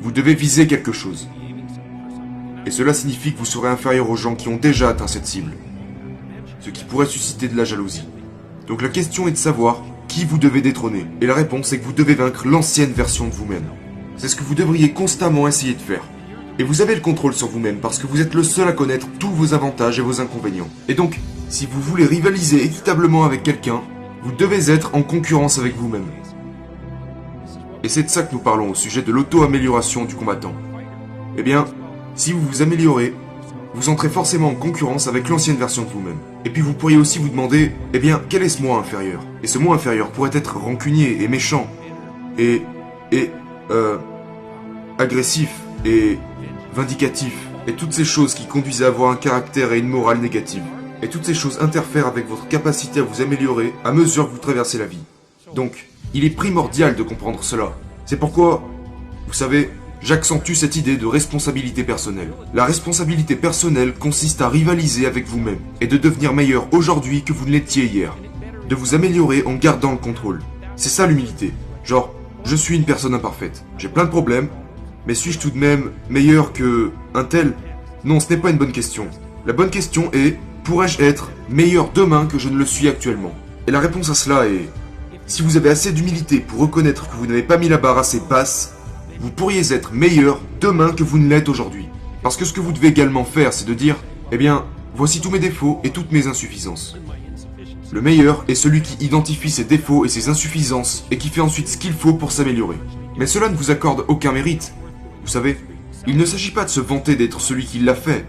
vous devez viser quelque chose. Et cela signifie que vous serez inférieur aux gens qui ont déjà atteint cette cible. Ce qui pourrait susciter de la jalousie. Donc la question est de savoir qui vous devez détrôner. Et la réponse est que vous devez vaincre l'ancienne version de vous-même. C'est ce que vous devriez constamment essayer de faire. Et vous avez le contrôle sur vous-même parce que vous êtes le seul à connaître tous vos avantages et vos inconvénients. Et donc, si vous voulez rivaliser équitablement avec quelqu'un, vous devez être en concurrence avec vous-même. Et c'est de ça que nous parlons au sujet de l'auto-amélioration du combattant. Eh bien, si vous vous améliorez, vous entrez forcément en concurrence avec l'ancienne version de vous-même. Et puis vous pourriez aussi vous demander, eh bien, quel est ce moi inférieur? Et ce moi inférieur pourrait être rancunier et méchant, et agressif, et vindicatif, et toutes ces choses qui conduisent à avoir un caractère et une morale négative. Et toutes ces choses interfèrent avec votre capacité à vous améliorer à mesure que vous traversez la vie. Donc, il est primordial de comprendre cela. C'est pourquoi, vous savez, j'accentue cette idée de responsabilité personnelle. La responsabilité personnelle consiste à rivaliser avec vous-même et de devenir meilleur aujourd'hui que vous ne l'étiez hier. De vous améliorer en gardant le contrôle. C'est ça l'humilité. Genre, je suis une personne imparfaite. J'ai plein de problèmes, mais suis-je tout de même meilleur que un tel? Non, ce n'est pas une bonne question. La bonne question est, pourrais-je être meilleur demain que je ne le suis actuellement? Et la réponse à cela est, si vous avez assez d'humilité pour reconnaître que vous n'avez pas mis la barre assez basse, vous pourriez être meilleur demain que vous ne l'êtes aujourd'hui. Parce que ce que vous devez également faire, c'est de dire, eh bien, voici tous mes défauts et toutes mes insuffisances. Le meilleur est celui qui identifie ses défauts et ses insuffisances et qui fait ensuite ce qu'il faut pour s'améliorer. Mais cela ne vous accorde aucun mérite. Vous savez, il ne s'agit pas de se vanter d'être celui qui l'a fait,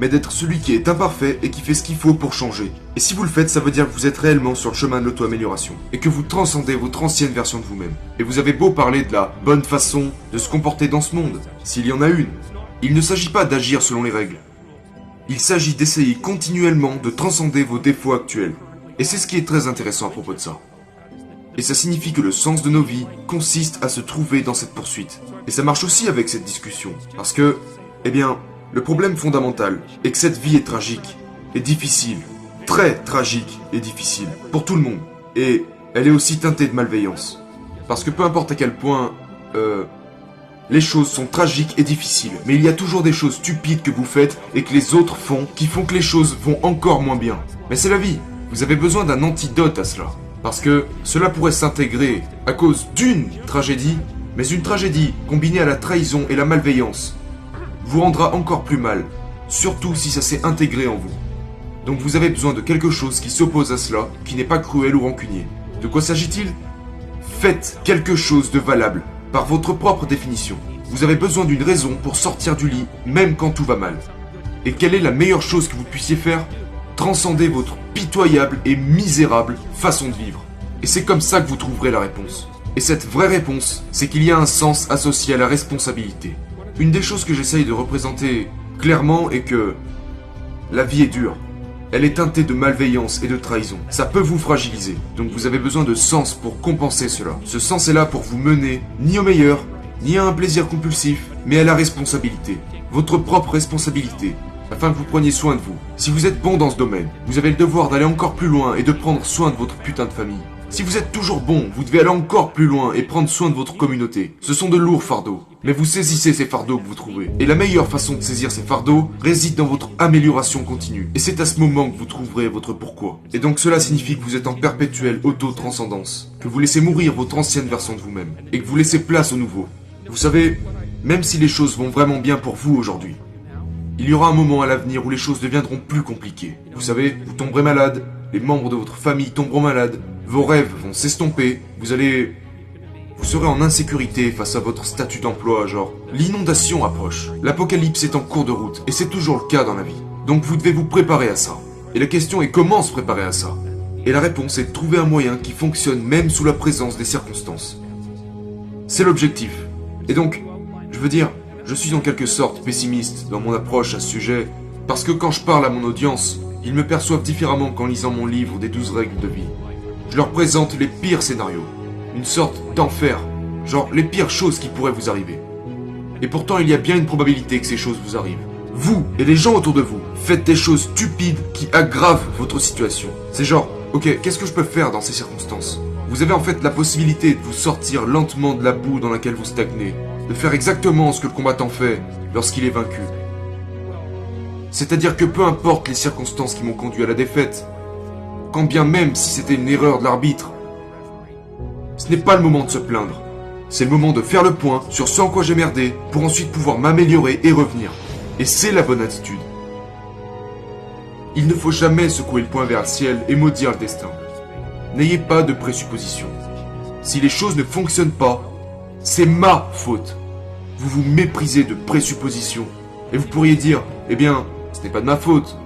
mais d'être celui qui est imparfait et qui fait ce qu'il faut pour changer. Et si vous le faites, ça veut dire que vous êtes réellement sur le chemin de l'auto-amélioration, et que vous transcendez votre ancienne version de vous-même. Et vous avez beau parler de la bonne façon de se comporter dans ce monde, s'il y en a une, il ne s'agit pas d'agir selon les règles. Il s'agit d'essayer continuellement de transcender vos défauts actuels. Et c'est ce qui est très intéressant à propos de ça. Et ça signifie que le sens de nos vies consiste à se trouver dans cette poursuite. Et ça marche aussi avec cette discussion, parce que, eh bien, le problème fondamental est que cette vie est tragique, et difficile, très tragique et difficile, pour tout le monde. Et elle est aussi teintée de malveillance. Parce que peu importe à quel point, les choses sont tragiques et difficiles, mais il y a toujours des choses stupides que vous faites et que les autres font, qui font que les choses vont encore moins bien. Mais c'est la vie, vous avez besoin d'un antidote à cela. Parce que cela pourrait s'intégrer à cause d'une tragédie, mais une tragédie combinée à la trahison et la malveillance vous rendra encore plus mal, surtout si ça s'est intégré en vous. Donc vous avez besoin de quelque chose qui s'oppose à cela, qui n'est pas cruel ou rancunier. De quoi s'agit-il? Faites quelque chose de valable, par votre propre définition. Vous avez besoin d'une raison pour sortir du lit, même quand tout va mal. Et quelle est la meilleure chose que vous puissiez faire? Transcender votre pitoyable et misérable façon de vivre. Et c'est comme ça que vous trouverez la réponse. Et cette vraie réponse, c'est qu'il y a un sens associé à la responsabilité. Une des choses que j'essaye de représenter clairement est que la vie est dure. Elle est teintée de malveillance et de trahison. Ça peut vous fragiliser. Donc vous avez besoin de sens pour compenser cela. Ce sens est là pour vous mener ni au meilleur, ni à un plaisir compulsif, mais à la responsabilité. Votre propre responsabilité. Afin que vous preniez soin de vous. Si vous êtes bon dans ce domaine, vous avez le devoir d'aller encore plus loin et de prendre soin de votre putain de famille. Si vous êtes toujours bon, vous devez aller encore plus loin et prendre soin de votre communauté. Ce sont de lourds fardeaux. Mais vous saisissez ces fardeaux que vous trouvez. Et la meilleure façon de saisir ces fardeaux réside dans votre amélioration continue. Et c'est à ce moment que vous trouverez votre pourquoi. Et donc cela signifie que vous êtes en perpétuelle auto-transcendance. Que vous laissez mourir votre ancienne version de vous-même. Et que vous laissez place au nouveau. Vous savez, même si les choses vont vraiment bien pour vous aujourd'hui, il y aura un moment à l'avenir où les choses deviendront plus compliquées. Vous savez, vous tomberez malade, les membres de votre famille tomberont malades, vos rêves vont s'estomper, vous serez en insécurité face à votre statut d'emploi, genre l'inondation approche. L'apocalypse est en cours de route, et c'est toujours le cas dans la vie. Donc vous devez vous préparer à ça. Et la question est comment se préparer à ça? Et la réponse est de trouver un moyen qui fonctionne même sous la présence des circonstances. C'est l'objectif. Et donc, je veux dire, je suis en quelque sorte pessimiste dans mon approche à ce sujet, parce que quand je parle à mon audience, ils me perçoivent différemment qu'en lisant mon livre des 12 règles de vie. Je leur présente les pires scénarios, une sorte d'enfer, genre les pires choses qui pourraient vous arriver. Et pourtant il y a bien une probabilité que ces choses vous arrivent. Vous et les gens autour de vous faites des choses stupides qui aggravent votre situation. C'est genre, ok, qu'est-ce que je peux faire dans ces circonstances? Vous avez en fait la possibilité de vous sortir lentement de la boue dans laquelle vous stagnez. de faire exactement ce que le combattant fait lorsqu'il est vaincu. C'est-à-dire que peu importe les circonstances qui m'ont conduit à la défaite, quand bien même si c'était une erreur de l'arbitre, ce n'est pas le moment de se plaindre. C'est le moment de faire le point sur ce en quoi j'ai merdé pour ensuite pouvoir m'améliorer et revenir. Et c'est la bonne attitude. Il ne faut jamais secouer le poing vers le ciel et maudire le destin. N'ayez pas de présuppositions. Si les choses ne fonctionnent pas, c'est ma faute. Vous vous méprisez de présuppositions. Et vous pourriez dire, eh bien, ce n'est pas de ma faute.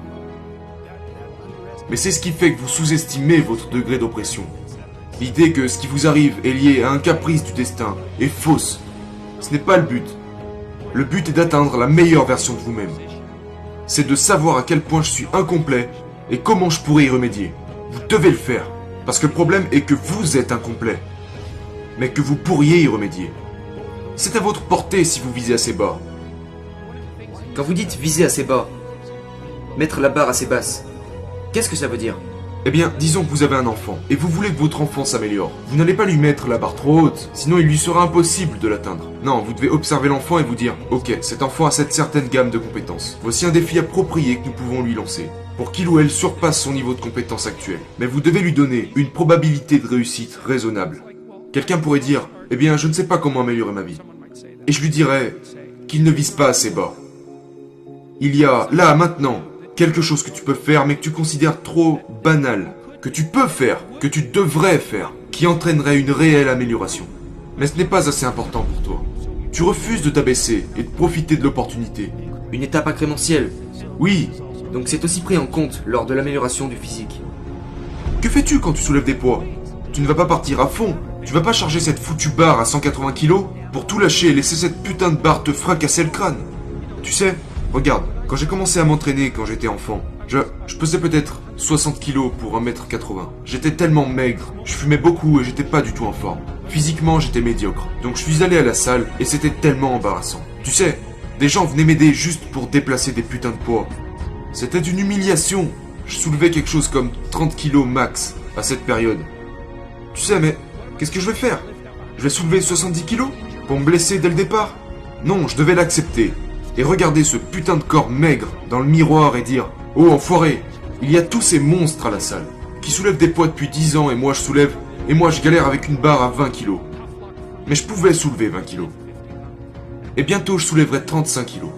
Mais c'est ce qui fait que vous sous-estimez votre degré d'oppression. L'idée que ce qui vous arrive est lié à un caprice du destin est fausse. Ce n'est pas le but. Le but est d'atteindre la meilleure version de vous-même. C'est de savoir à quel point je suis incomplet et comment je pourrais y remédier. Vous devez le faire, parce que le problème est que vous êtes incomplet, mais que vous pourriez y remédier. C'est à votre portée si vous visez assez bas. Quand vous dites viser assez bas, mettre la barre assez basse, qu'est-ce que ça veut dire? Eh bien, disons que vous avez un enfant, et vous voulez que votre enfant s'améliore. Vous n'allez pas lui mettre la barre trop haute, sinon il lui sera impossible de l'atteindre. Non, vous devez observer l'enfant et vous dire, ok, cet enfant a cette certaine gamme de compétences. Voici un défi approprié que nous pouvons lui lancer, pour qu'il ou elle surpasse son niveau de compétence actuel. Mais vous devez lui donner une probabilité de réussite raisonnable. Quelqu'un pourrait dire, eh bien, je ne sais pas comment améliorer ma vie. Et je lui dirais qu'il ne vise pas assez bas. Il y a, là, maintenant, quelque chose que tu peux faire mais que tu considères trop banal, que tu peux faire, que tu devrais faire, qui entraînerait une réelle amélioration. Mais ce n'est pas assez important pour toi. Tu refuses de t'abaisser et de profiter de l'opportunité. Une étape incrémentielle. Oui, Donc c'est aussi pris en compte lors de l'amélioration du physique. que fais-tu quand tu soulèves des poids? Tu ne vas pas partir à fond. Tu vas pas charger cette foutue barre à 180 kilos pour tout lâcher et laisser cette putain de barre te fracasser le crâne. Tu sais, regarde, quand j'ai commencé à m'entraîner quand j'étais enfant, je pesais peut-être 60 kilos pour 1m80. J'étais tellement maigre, je fumais beaucoup et j'étais pas du tout en forme. Physiquement, j'étais médiocre. Donc je suis allé à la salle et c'était tellement embarrassant. Tu sais, des gens venaient m'aider juste pour déplacer des putains de poids. C'était une humiliation. Je soulevais quelque chose comme 30 kilos max à cette période. Tu sais, mais qu'est-ce que je vais faire? Je vais soulever 70 kilos pour me blesser dès le départ? Non, je devais l'accepter. Et regarder ce putain de corps maigre dans le miroir et dire « Oh, enfoiré, il y a tous ces monstres à la salle, qui soulèvent des poids depuis 10 ans et moi je galère avec une barre à 20 kilos. Mais je pouvais soulever 20 kilos. Et bientôt je soulèverai 35 kilos.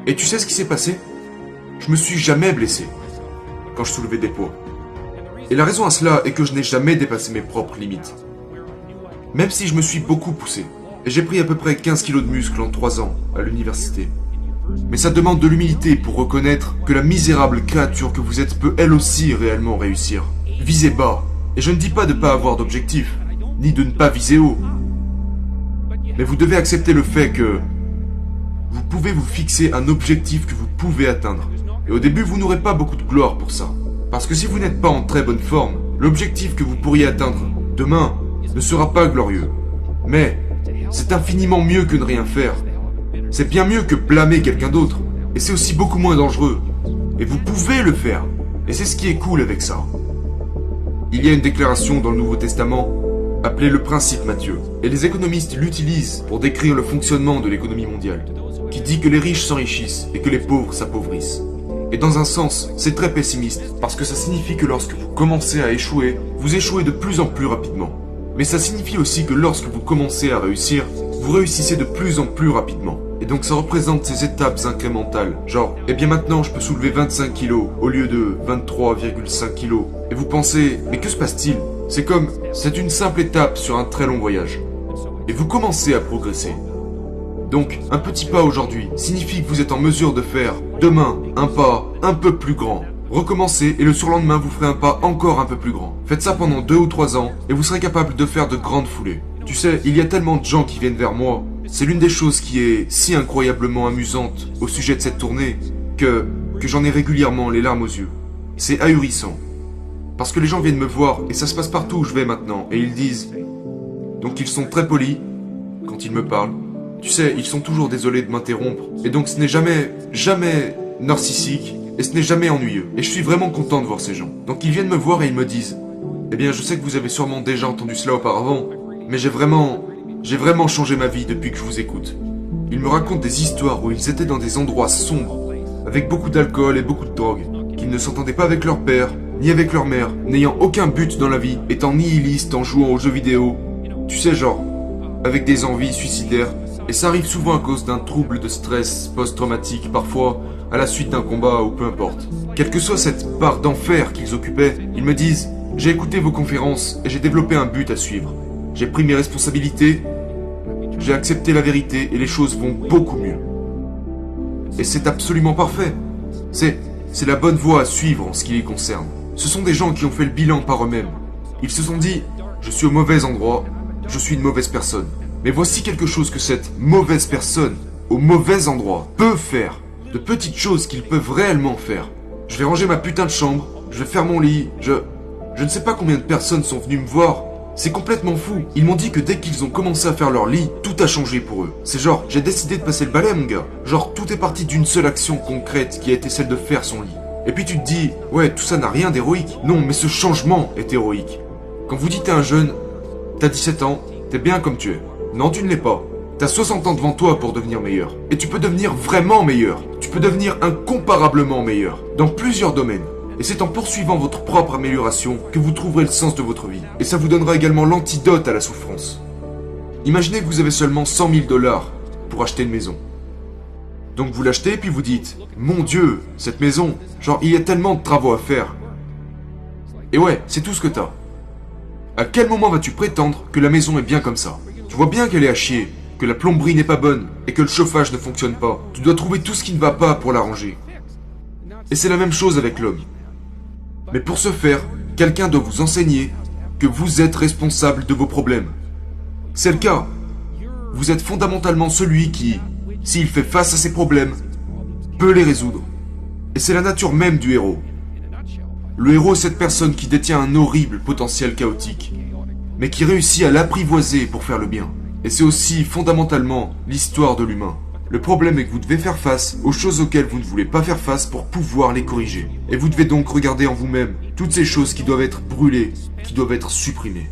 Et tu sais ce qui s'est passé? Je me suis jamais blessé quand je soulevais des poids. Et la raison à cela est que je n'ai jamais dépassé mes propres limites. Même si je me suis beaucoup poussé. Et j'ai pris à peu près 15 kilos de muscle en 3 ans à l'université. Mais ça demande de l'humilité pour reconnaître que la misérable créature que vous êtes peut elle aussi réellement réussir. Visez bas. Et je ne dis pas de ne pas avoir d'objectif, ni de ne pas viser haut. Mais vous devez accepter le fait que vous pouvez vous fixer un objectif que vous pouvez atteindre. Et au début, vous n'aurez pas beaucoup de gloire pour ça. Parce que si vous n'êtes pas en très bonne forme, l'objectif que vous pourriez atteindre demain ne sera pas glorieux. Mais c'est infiniment mieux que ne rien faire. C'est bien mieux que blâmer quelqu'un d'autre. Et c'est aussi beaucoup moins dangereux. Et vous pouvez le faire. Et c'est ce qui est cool avec ça. Il y a une déclaration dans le Nouveau Testament appelée le principe Matthieu. Et les économistes l'utilisent pour décrire le fonctionnement de l'économie mondiale. Qui dit que les riches s'enrichissent et que les pauvres s'appauvrissent. Et dans un sens, c'est très pessimiste. Parce que ça signifie que lorsque vous commencez à échouer, vous échouez de plus en plus rapidement. Mais ça signifie aussi que lorsque vous commencez à réussir, vous réussissez de plus en plus rapidement. Et donc ça représente ces étapes incrémentales. Genre, eh bien maintenant je peux soulever 25 kilos au lieu de 23,5 kilos. Et vous pensez, mais que se passe-t-il? C'est une simple étape sur un très long voyage. Et vous commencez à progresser. Donc, un petit pas aujourd'hui signifie que vous êtes en mesure de faire, demain, un pas un peu plus grand. Recommencez et le surlendemain vous ferez un pas encore un peu plus grand. Faites ça pendant 2 ou 3 ans et vous serez capable de faire de grandes foulées. Tu sais, il y a tellement de gens qui viennent vers moi. C'est l'une des choses qui est si incroyablement amusante au sujet de cette tournée que j'en ai régulièrement les larmes aux yeux. C'est ahurissant. Parce que les gens viennent me voir et ça se passe partout où je vais maintenant et ils disent... Donc ils sont très polis quand ils me parlent. Tu sais, ils sont toujours désolés de m'interrompre. Et donc ce n'est jamais narcissique et ce n'est jamais ennuyeux. Et je suis vraiment content de voir ces gens. Donc ils viennent me voir et ils me disent « Eh bien, je sais que vous avez sûrement déjà entendu cela auparavant, mais j'ai vraiment J'ai vraiment changé ma vie depuis que je vous écoute. Ils me racontent des histoires où ils étaient dans des endroits sombres, avec beaucoup d'alcool et beaucoup de drogue, qu'ils ne s'entendaient pas avec leur père, ni avec leur mère, n'ayant aucun but dans la vie, étant nihilistes en jouant aux jeux vidéo. Tu sais, genre, avec des envies suicidaires. Et ça arrive souvent à cause d'un trouble de stress post-traumatique, parfois à la suite d'un combat ou peu importe. Quelle que soit cette part d'enfer qu'ils occupaient, ils me disent « J'ai écouté vos conférences et j'ai développé un but à suivre. J'ai pris mes responsabilités, j'ai accepté la vérité et les choses vont beaucoup mieux. » Et c'est absolument parfait. C'est la bonne voie à suivre en ce qui les concerne. Ce sont des gens qui ont fait le bilan par eux-mêmes. Ils se sont dit « Je suis au mauvais endroit, je suis une mauvaise personne. » Mais voici quelque chose que cette mauvaise personne, au mauvais endroit, peut faire. De petites choses qu'ils peuvent réellement faire. Je vais ranger ma putain de chambre, je vais faire mon lit, je ne sais pas combien de personnes sont venues me voir. C'est complètement fou. Ils m'ont dit que dès qu'ils ont commencé à faire leur lit, tout a changé pour eux. C'est genre, j'ai décidé de passer le balai, mon gars. Genre, tout est parti d'une seule action concrète qui a été celle de faire son lit. Et puis tu te dis, ouais, tout ça n'a rien d'héroïque. Non, mais ce changement est héroïque. Quand vous dites à un jeune, t'as 17 ans, t'es bien comme tu es. Non, tu ne l'es pas. T'as 60 ans devant toi pour devenir meilleur. Et tu peux devenir vraiment meilleur. Tu peux devenir incomparablement meilleur. Dans plusieurs domaines. Et c'est en poursuivant votre propre amélioration que vous trouverez le sens de votre vie. Et ça vous donnera également l'antidote à la souffrance. Imaginez que vous avez seulement 100 000 $ pour acheter une maison. Donc vous l'achetez puis vous dites « Mon Dieu, cette maison, genre il y a tellement de travaux à faire. » Et ouais, c'est tout ce que t'as. À quel moment vas-tu prétendre que la maison est bien comme ça? Tu vois bien qu'elle est à chier, que la plomberie n'est pas bonne et que le chauffage ne fonctionne pas. Tu dois trouver tout ce qui ne va pas pour l'arranger. Et c'est la même chose avec l'homme. Mais pour ce faire, quelqu'un doit vous enseigner que vous êtes responsable de vos problèmes. C'est le cas. Vous êtes fondamentalement celui qui, s'il fait face à ses problèmes, peut les résoudre. Et c'est la nature même du héros. Le héros est cette personne qui détient un horrible potentiel chaotique, mais qui réussit à l'apprivoiser pour faire le bien. Et c'est aussi fondamentalement l'histoire de l'humain. Le problème est que vous devez faire face aux choses auxquelles vous ne voulez pas faire face pour pouvoir les corriger. Et vous devez donc regarder en vous-même toutes ces choses qui doivent être brûlées, qui doivent être supprimées.